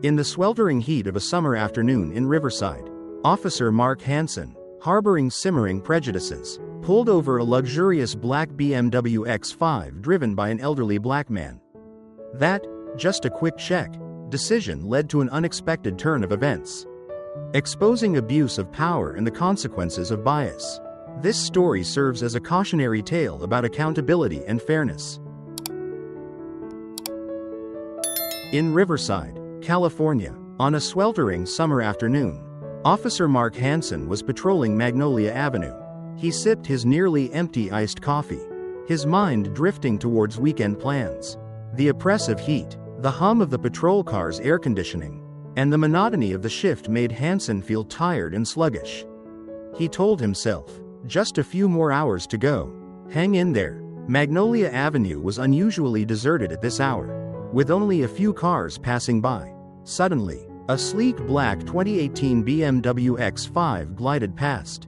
In the sweltering heat of a summer afternoon in Riverside, Officer Mark Hansen, harboring simmering prejudices, pulled over a luxurious black BMW X5 driven by an elderly black man. That, just a quick check, decision led to an unexpected turn of events, exposing abuse of power and the consequences of bias. This story serves as a cautionary tale about accountability and fairness. In Riverside, California, on a sweltering summer afternoon, Officer Mark Hansen was patrolling Magnolia Avenue. He sipped his nearly empty iced coffee, his mind drifting towards weekend plans. The oppressive heat, the hum of the patrol car's air conditioning, and the monotony of the shift made Hansen feel tired and sluggish. He told himself, just a few more hours to go. Hang in there. Magnolia Avenue was unusually deserted at this hour, with only a few cars passing by. Suddenly, a sleek black 2018 BMW X5 glided past.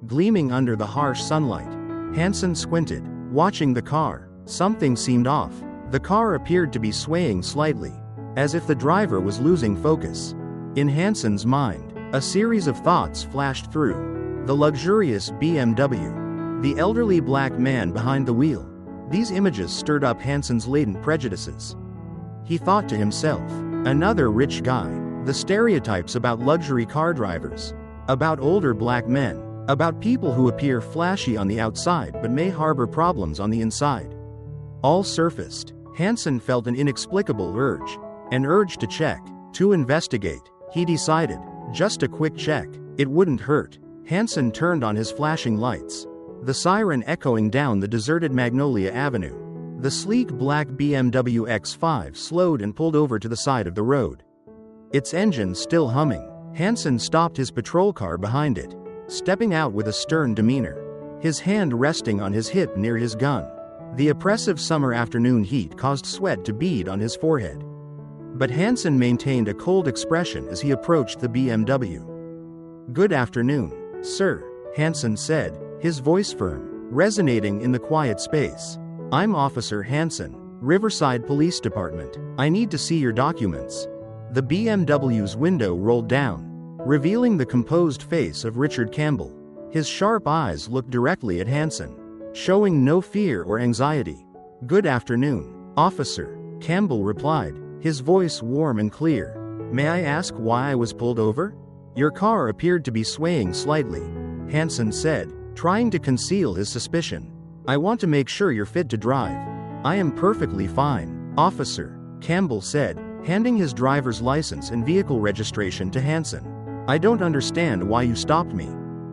Gleaming under the harsh sunlight, Hansen squinted, watching the car. Something seemed off. The car appeared to be swaying slightly, as if the driver was losing focus. In Hansen's mind, a series of thoughts flashed through. The luxurious BMW, the elderly black man behind the wheel. These images stirred up Hansen's latent prejudices. He thought to himself, another rich guy. The stereotypes about luxury car drivers, about older black men, about people who appear flashy on the outside but may harbor problems on the inside, all surfaced. Hansen felt an inexplicable urge, an urge to check, to investigate. He decided, just a quick check, it wouldn't hurt. Hansen turned on his flashing lights, the siren echoing down the deserted Magnolia Avenue. The sleek black BMW X5 slowed and pulled over to the side of the road. Its engine still humming, Hansen stopped his patrol car behind it, stepping out with a stern demeanor, his hand resting on his hip near his gun. The oppressive summer afternoon heat caused sweat to bead on his forehead. But Hansen maintained a cold expression as he approached the BMW. "Good afternoon, sir," Hansen said, his voice firm, resonating in the quiet space. "I'm Officer Hansen, Riverside Police Department. I need to see your documents." The BMW's window rolled down, revealing the composed face of Richard Campbell. His sharp eyes looked directly at Hansen, showing no fear or anxiety. "Good afternoon, officer," Campbell replied, his voice warm and clear. "May I ask why I was pulled over?" "Your car appeared to be swaying slightly," Hansen said, trying to conceal his suspicion. "I want to make sure you're fit to drive." "I am perfectly fine, officer," Campbell said, handing his driver's license and vehicle registration to Hansen. "I don't understand why you stopped me."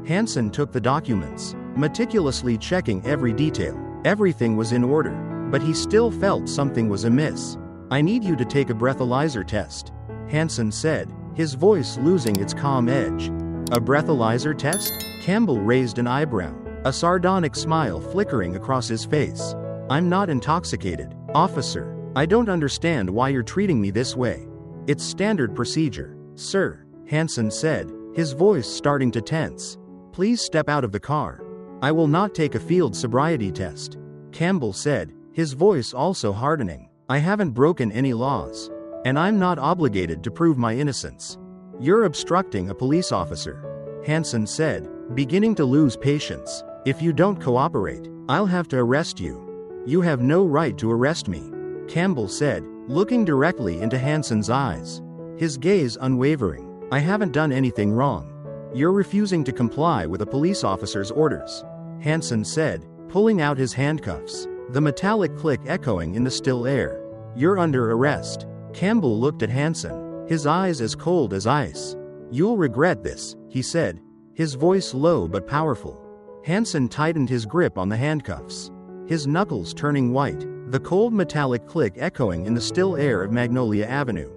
Hansen took the documents, meticulously checking every detail. Everything was in order, but he still felt something was amiss. "I need you to take a breathalyzer test," Hansen said, his voice losing its calm edge. "A breathalyzer test?" Campbell raised an eyebrow, a sardonic smile flickering across his face. "I'm not intoxicated, officer. I don't understand why you're treating me this way. It's standard procedure, sir," Hansen said, his voice starting to tense. "Please step out of the car. I will not take a field sobriety test," Campbell said, his voice also hardening. "I haven't broken any laws, and I'm not obligated to prove my innocence." "You're obstructing a police officer," Hansen said, beginning to lose patience. "If you don't cooperate, I'll have to arrest you." "You have no right to arrest me," Campbell said, looking directly into Hansen's eyes, his gaze unwavering. "I haven't done anything wrong. You're refusing to comply with a police officer's orders," Hansen said, pulling out his handcuffs, the metallic click echoing in the still air. "You're under arrest." Campbell looked at Hansen, his eyes as cold as ice. "You'll regret this," he said, his voice low but powerful. Hansen tightened his grip on the handcuffs, his knuckles turning white, the cold metallic click echoing in the still air of Magnolia Avenue.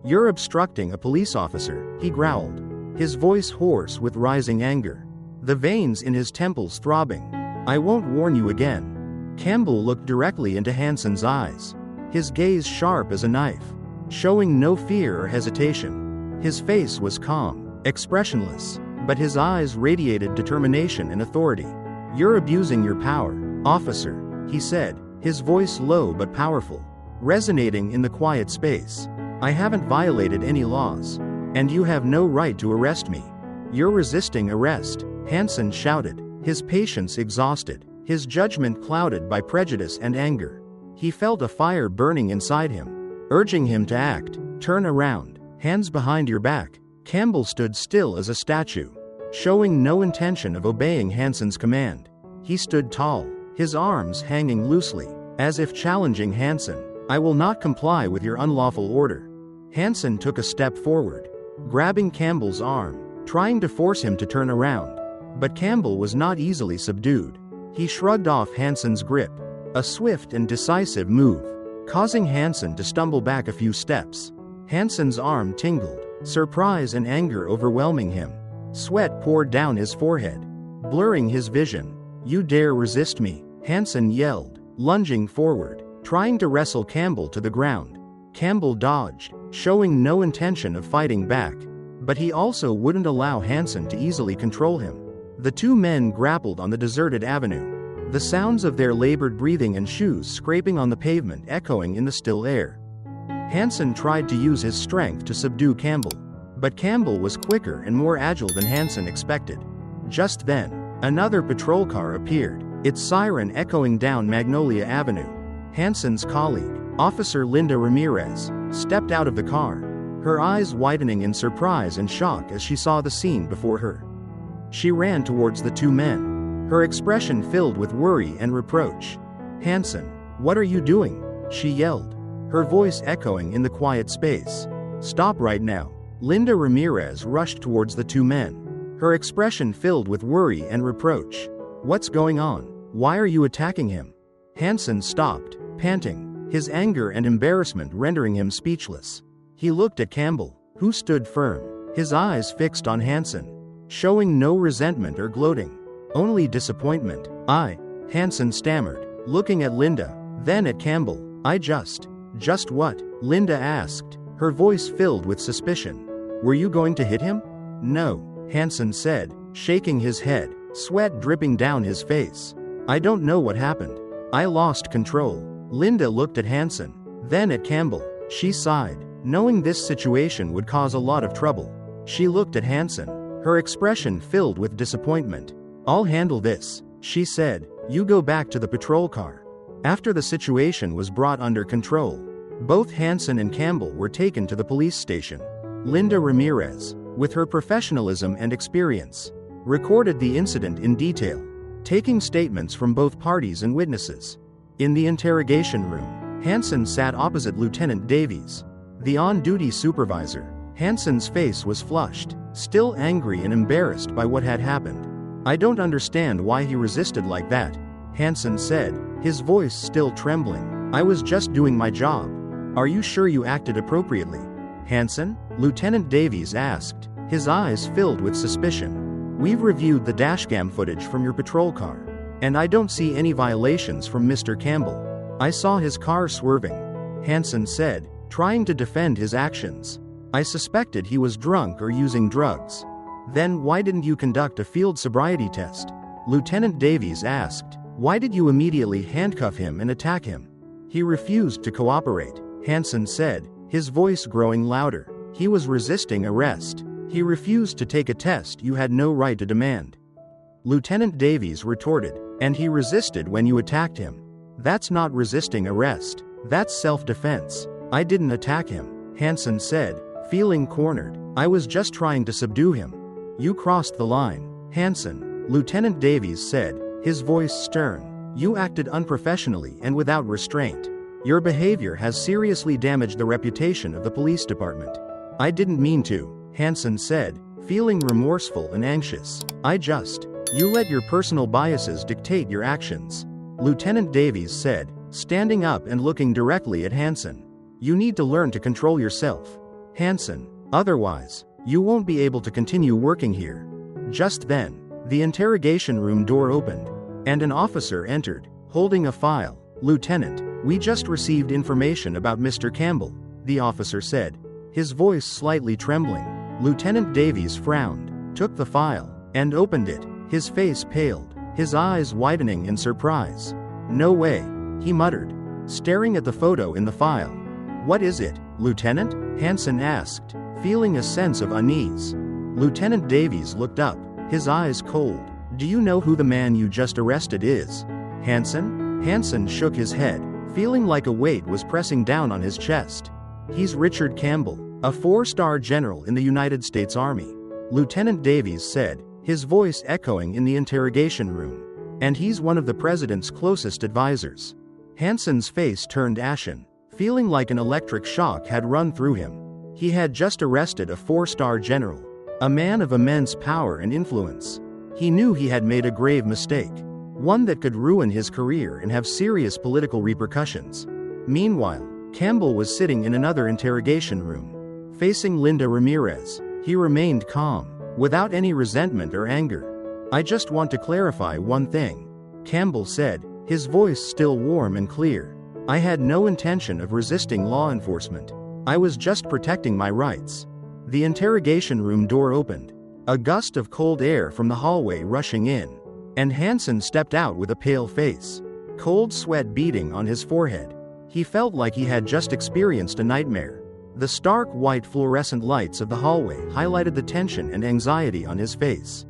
"You're obstructing a police officer," he growled, his voice hoarse with rising anger, the veins in his temples throbbing. "I won't warn you again." Campbell looked directly into Hansen's eyes, his gaze sharp as a knife, showing no fear or hesitation. His face was calm, expressionless, but his eyes radiated determination and authority. "You're abusing your power, officer," he said, his voice low but powerful, resonating in the quiet space. I haven't violated any laws. And you have no right to arrest me. You're resisting arrest, Hansen shouted, his patience exhausted, his judgment clouded by prejudice and anger. He felt a fire burning inside him, urging him to act. Turn around, hands behind your back. Campbell stood still as a statue, showing no intention of obeying Hansen's command. He stood tall, his arms hanging loosely, as if challenging Hansen. I will not comply with your unlawful order. Hansen took a step forward, grabbing Campbell's arm, trying to force him to turn around. But Campbell was not easily subdued. He shrugged off Hansen's grip, a swift and decisive move, causing Hansen to stumble back a few steps. Hansen's arm tingled, surprise and anger overwhelming him. Sweat poured down his forehead, blurring his vision. You dare resist me, Hansen yelled, lunging forward, trying to wrestle Campbell to the ground. Campbell dodged, showing no intention of fighting back. But he also wouldn't allow Hansen to easily control him. The two men grappled on the deserted avenue, the sounds of their labored breathing and shoes scraping on the pavement echoing in the still air. Hansen tried to use his strength to subdue Campbell, but Campbell was quicker and more agile than Hansen expected. Just then, another patrol car appeared, its siren echoing down Magnolia Avenue. Hansen's colleague, Officer Linda Ramirez, stepped out of the car, her eyes widening in surprise and shock as she saw the scene before her. She ran towards the two men, her expression filled with worry and reproach. Hansen, what are you doing? She yelled, her voice echoing in the quiet space. Stop right now. Linda Ramirez rushed towards the two men, her expression filled with worry and reproach. What's going on? Why are you attacking him? Hansen stopped, panting, his anger and embarrassment rendering him speechless. He looked at Campbell, who stood firm, his eyes fixed on Hansen, showing no resentment or gloating, only disappointment. Hansen stammered, looking at Linda, then at Campbell. Just what? Linda asked, her voice filled with suspicion. Were you going to hit him? No, Hansen said, shaking his head, sweat dripping down his face. I don't know what happened. I lost control. Linda looked at Hansen, then at Campbell. She sighed, knowing this situation would cause a lot of trouble. She looked at Hansen, her expression filled with disappointment. I'll handle this, she said. You go back to the patrol car. After the situation was brought under control, both Hansen and Campbell were taken to the police station. Linda Ramirez, with her professionalism and experience, recorded the incident in detail, taking statements from both parties and witnesses. In the interrogation room, Hansen sat opposite Lieutenant Davies, the on-duty supervisor. Hansen's face was flushed, still angry and embarrassed by what had happened. I don't understand why he resisted like that, Hansen said, his voice still trembling. I was just doing my job. Are you sure you acted appropriately, Hansen? Lieutenant Davies asked, his eyes filled with suspicion. We've reviewed the dashcam footage from your patrol car, and I don't see any violations from Mr. Campbell. I saw his car swerving, Hansen said, trying to defend his actions. I suspected he was drunk or using drugs. Then why didn't you conduct a field sobriety test? Lieutenant Davies asked. Why did you immediately handcuff him and attack him? He refused to cooperate, Hansen said, his voice growing louder. He was resisting arrest. He refused to take a test you had no right to demand. Lieutenant Davies retorted. And he resisted when you attacked him. That's not resisting arrest. That's self-defense. I didn't attack him, Hansen said, feeling cornered. I was just trying to subdue him. You crossed the line, Hansen, Lieutenant Davies said, his voice stern. You acted unprofessionally and without restraint. Your behavior has seriously damaged the reputation of the police department. I didn't mean to, Hansen said, feeling remorseful and anxious. You let your personal biases dictate your actions, Lieutenant Davies said, standing up and looking directly at Hansen. You need to learn to control yourself, Hansen, otherwise, you won't be able to continue working here. Just then, the interrogation room door opened, and an officer entered, holding a file. Lieutenant, we just received information about Mr. Campbell, the officer said, his voice slightly trembling. Lieutenant Davies frowned, took the file, and opened it. His face paled, his eyes widening in surprise. No way, he muttered, staring at the photo in the file. What is it? Lieutenant? Hansen asked, feeling a sense of unease. Lieutenant Davies looked up, his eyes cold. Do you know who the man you just arrested is? Hansen? Hansen shook his head, feeling like a weight was pressing down on his chest. He's Richard Campbell, a 4-star general in the United States Army. Lieutenant Davies said, his voice echoing in the interrogation room. And he's one of the president's closest advisors. Hansen's face turned ashen, feeling like an electric shock had run through him. He had just arrested a 4-star general, a man of immense power and influence. He knew he had made a grave mistake, one that could ruin his career and have serious political repercussions. Meanwhile, Campbell was sitting in another interrogation room, facing Linda Ramirez. He remained calm, without any resentment or anger. I just want to clarify one thing, Campbell said, his voice still warm and clear. I had no intention of resisting law enforcement. I was just protecting my rights. The interrogation room door opened, a gust of cold air from the hallway rushing in, and Hansen stepped out with a pale face, cold sweat beading on his forehead. He felt like he had just experienced a nightmare. The stark white fluorescent lights of the hallway highlighted the tension and anxiety on his face.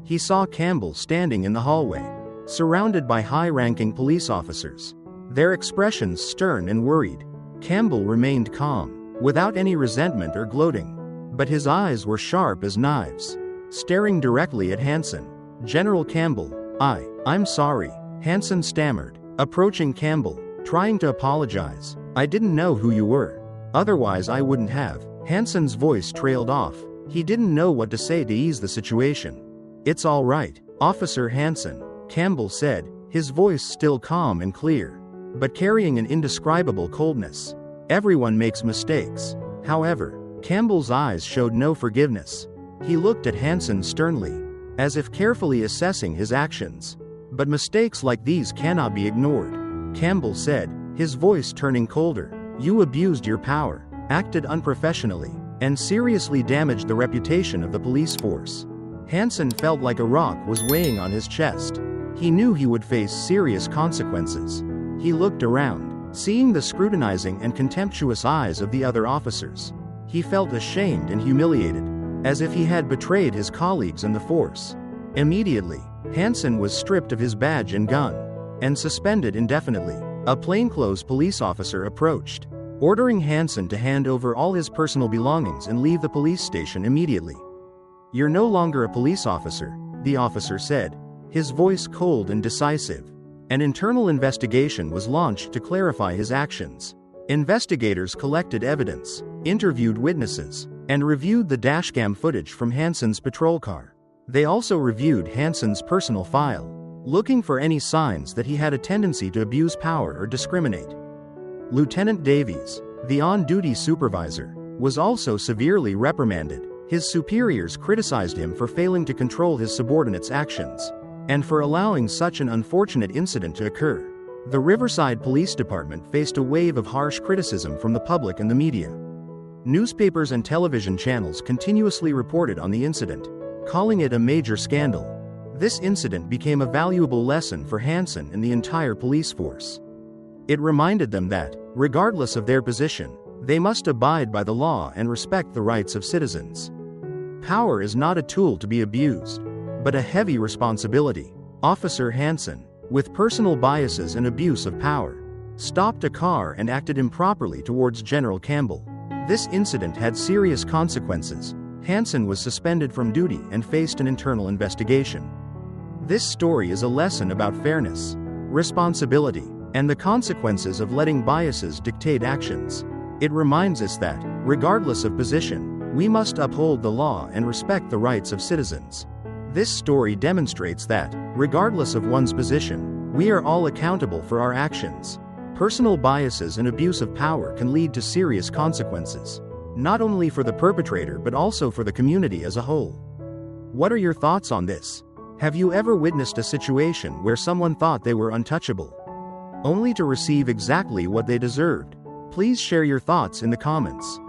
He saw Campbell standing in the hallway, surrounded by high-ranking police officers, their expressions stern and worried. Campbell remained calm, without any resentment or gloating, but his eyes were sharp as knives, staring directly at Hansen. General Campbell, I'm sorry, Hansen stammered, approaching Campbell, trying to apologize. I didn't know who you were. Otherwise I wouldn't have. Hansen's voice trailed off. He didn't know what to say to ease the situation. It's all right, Officer Hansen, Campbell said, his voice still calm and clear, but carrying an indescribable coldness. Everyone makes mistakes. However, Campbell's eyes showed no forgiveness. He looked at Hansen sternly, as if carefully assessing his actions. But mistakes like these cannot be ignored, Campbell said, his voice turning colder. You abused your power, acted unprofessionally, and seriously damaged the reputation of the police force. Hansen felt like a rock was weighing on his chest. He knew he would face serious consequences. He looked around, seeing the scrutinizing and contemptuous eyes of the other officers. He felt ashamed and humiliated, as if he had betrayed his colleagues in the force. Immediately, Hansen was stripped of his badge and gun, and suspended indefinitely. A plainclothes police officer approached, ordering Hansen to hand over all his personal belongings and leave the police station immediately. You're no longer a police officer, the officer said, his voice cold and decisive. An internal investigation was launched to clarify his actions. Investigators collected evidence, interviewed witnesses, and reviewed the dashcam footage from Hansen's patrol car. They also reviewed Hansen's personal file, looking for any signs that he had a tendency to abuse power or discriminate. Lieutenant Davies, the on-duty supervisor, was also severely reprimanded. His superiors criticized him for failing to control his subordinates' actions, and for allowing such an unfortunate incident to occur. The Riverside Police Department faced a wave of harsh criticism from the public and the media. Newspapers and television channels continuously reported on the incident, calling it a major scandal. This incident became a valuable lesson for Hansen and the entire police force. It reminded them that, regardless of their position, they must abide by the law and respect the rights of citizens. Power is not a tool to be abused, but a heavy responsibility. Officer Hansen, with personal biases and abuse of power, stopped a car and acted improperly towards General Campbell. This incident had serious consequences. Hansen was suspended from duty and faced an internal investigation. This story is a lesson about fairness, responsibility, and the consequences of letting biases dictate actions. It reminds us that, regardless of position, we must uphold the law and respect the rights of citizens. This story demonstrates that, regardless of one's position, we are all accountable for our actions. Personal biases and abuse of power can lead to serious consequences, not only for the perpetrator but also for the community as a whole. What are your thoughts on this? Have you ever witnessed a situation where someone thought they were untouchable, only to receive exactly what they deserved? Please share your thoughts in the comments.